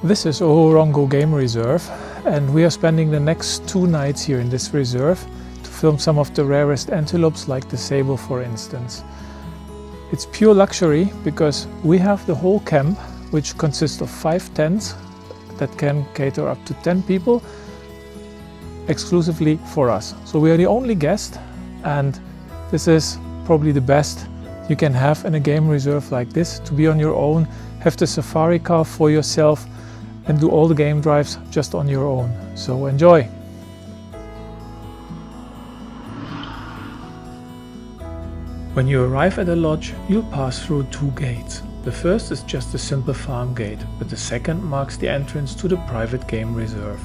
This is Ohorongo Game Reserve, and we are spending the next 2 nights here in this reserve to film some of the rarest antelopes, like the sable for instance. It's pure luxury because we have the whole camp, which consists of 5 tents that can cater up to 10 people exclusively for us. So we are the only guest, and this is probably the best you can have in a game reserve like this, to be on your own, have the safari car for yourself and do all the game drives just on your own. So enjoy! When you arrive at a lodge, you'll pass through 2 gates. The first is just a simple farm gate, but the second marks the entrance to the private game reserve.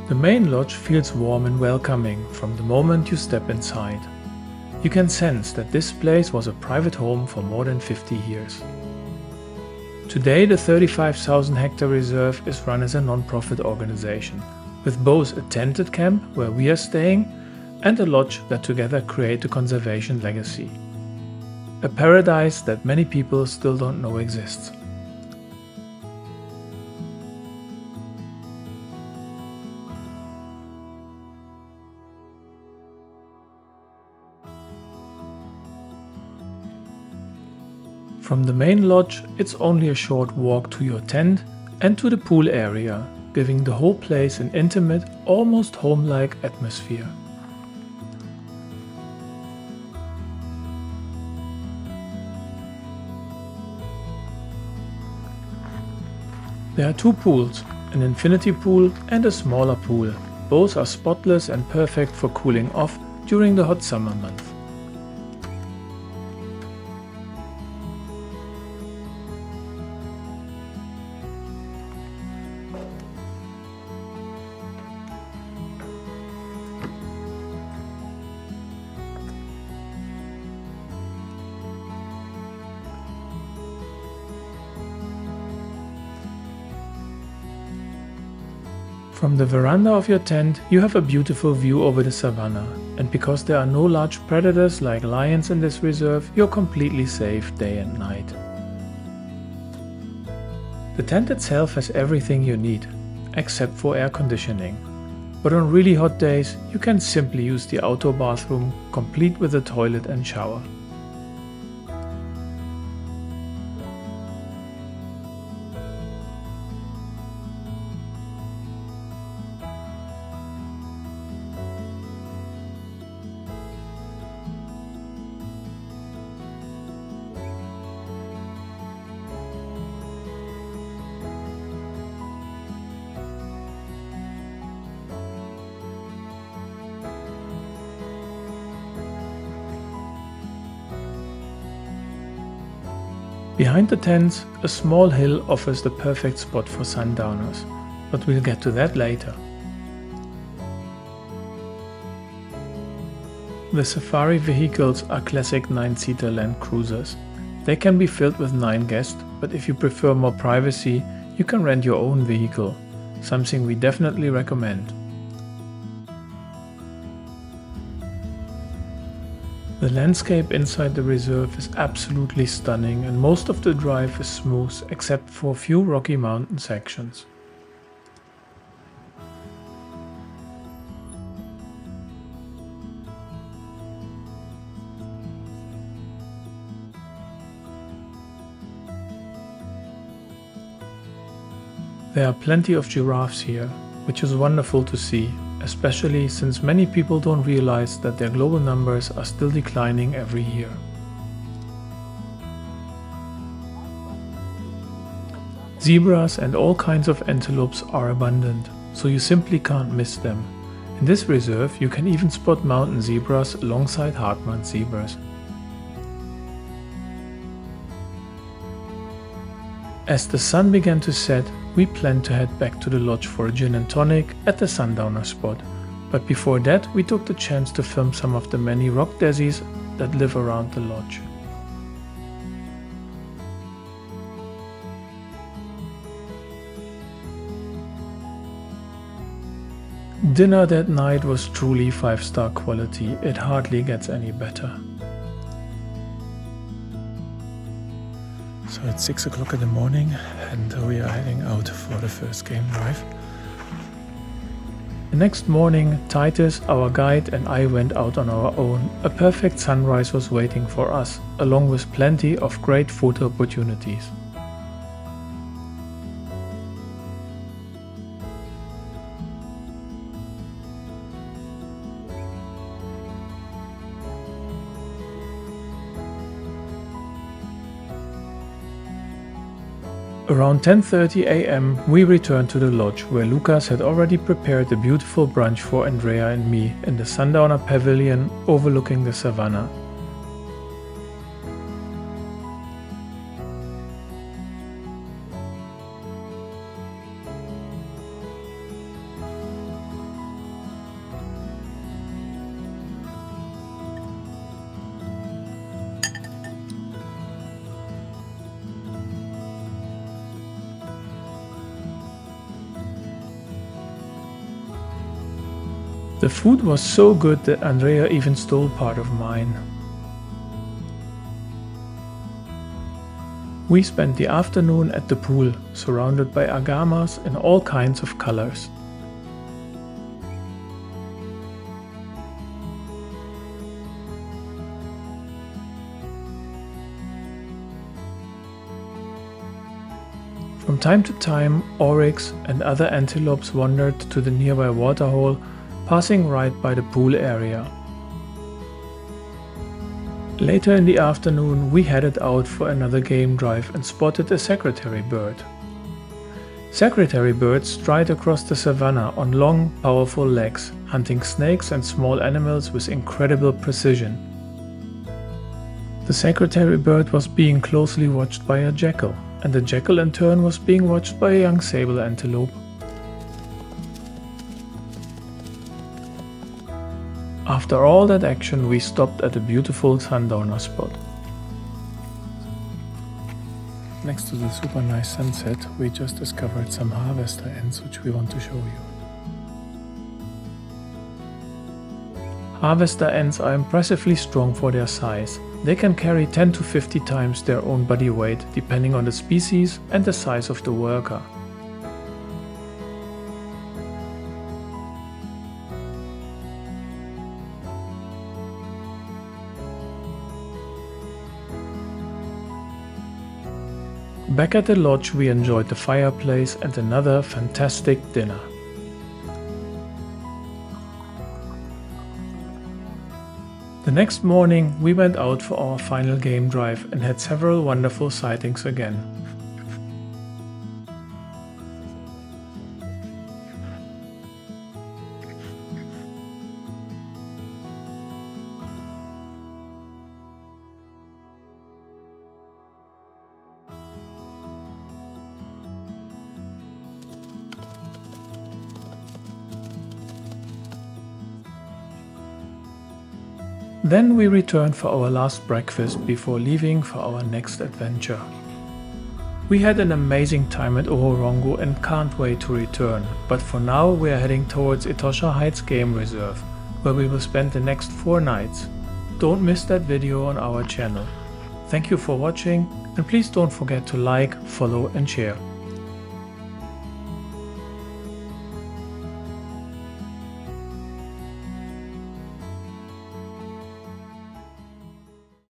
The main lodge feels warm and welcoming from the moment you step inside. You can sense that this place was a private home for more than 50 years. Today the 35,000 hectare reserve is run as a non-profit organization, with both a tented camp where we are staying and a lodge that together create a conservation legacy. A paradise that many people still don't know exists. From the main lodge, it's only a short walk to your tent and to the pool area, giving the whole place an intimate, almost home-like atmosphere. There are 2 pools, an infinity pool and a smaller pool. Both are spotless and perfect for cooling off during the hot summer months. From the veranda of your tent, you have a beautiful view over the savannah, and because there are no large predators like lions in this reserve, you're completely safe day and night. The tent itself has everything you need, except for air conditioning. But on really hot days, you can simply use the outdoor bathroom, complete with a toilet and shower. Behind the tents, a small hill offers the perfect spot for sundowners, but we'll get to that later. The safari vehicles are classic 9-seater Land Cruisers. They can be filled with 9 guests, but if you prefer more privacy, you can rent your own vehicle, something we definitely recommend. The landscape inside the reserve is absolutely stunning, and most of the drive is smooth except for a few rocky mountain sections. There are plenty of giraffes here, which is wonderful to see, especially since many people don't realize that their global numbers are still declining every year. Zebras and all kinds of antelopes are abundant, so you simply can't miss them. In this reserve you can even spot mountain zebras alongside hardman zebras. As the sun began to set, we planned to head back to the lodge for a gin and tonic at the Sundowner spot, but before that we took the chance to film some of the many rock daisies that live around the lodge. Dinner that night was truly 5-star quality. It hardly gets any better. So it's 6 o'clock in the morning and we are heading out for the first game drive. The next morning, Titus, our guide, and I went out on our own. A perfect sunrise was waiting for us, along with plenty of great food opportunities. Around 10:30 AM we returned to the lodge where Lucas had already prepared a beautiful brunch for Andrea and me in the Sundowner Pavillion overlooking the savannah. The food was so good that Andrea even stole part of mine. We spent the afternoon at the pool, surrounded by Agamas in all kinds of colors. From time to time, oryx and other antelopes wandered to the nearby waterhole, passing right by the pool area. Later in the afternoon we headed out for another game drive and spotted a secretary bird. Secretary birds stride across the savannah on long, powerful legs, hunting snakes and small animals with incredible precision. The secretary bird was being closely watched by a jackal, and the jackal in turn was being watched by a young sable antelope. After all that action, we stopped at a beautiful Sundowner spot. Next to the super nice sunset, we just discovered some harvester ants which we want to show you. Harvester ants are impressively strong for their size. They can carry 10 to 50 times their own body weight depending on the species and the size of the worker. Back at the lodge we enjoyed the fireplace and another fantastic dinner. The next morning we went out for our final game drive and had several wonderful sightings again. Then we returned for our last breakfast before leaving for our next adventure. We had an amazing time at Ohorongo and can't wait to return, but for now we are heading towards Etosha Heights Game Reserve, where we will spend the next 4 nights. Don't miss that video on our channel. Thank you for watching and please don't forget to like, follow and share.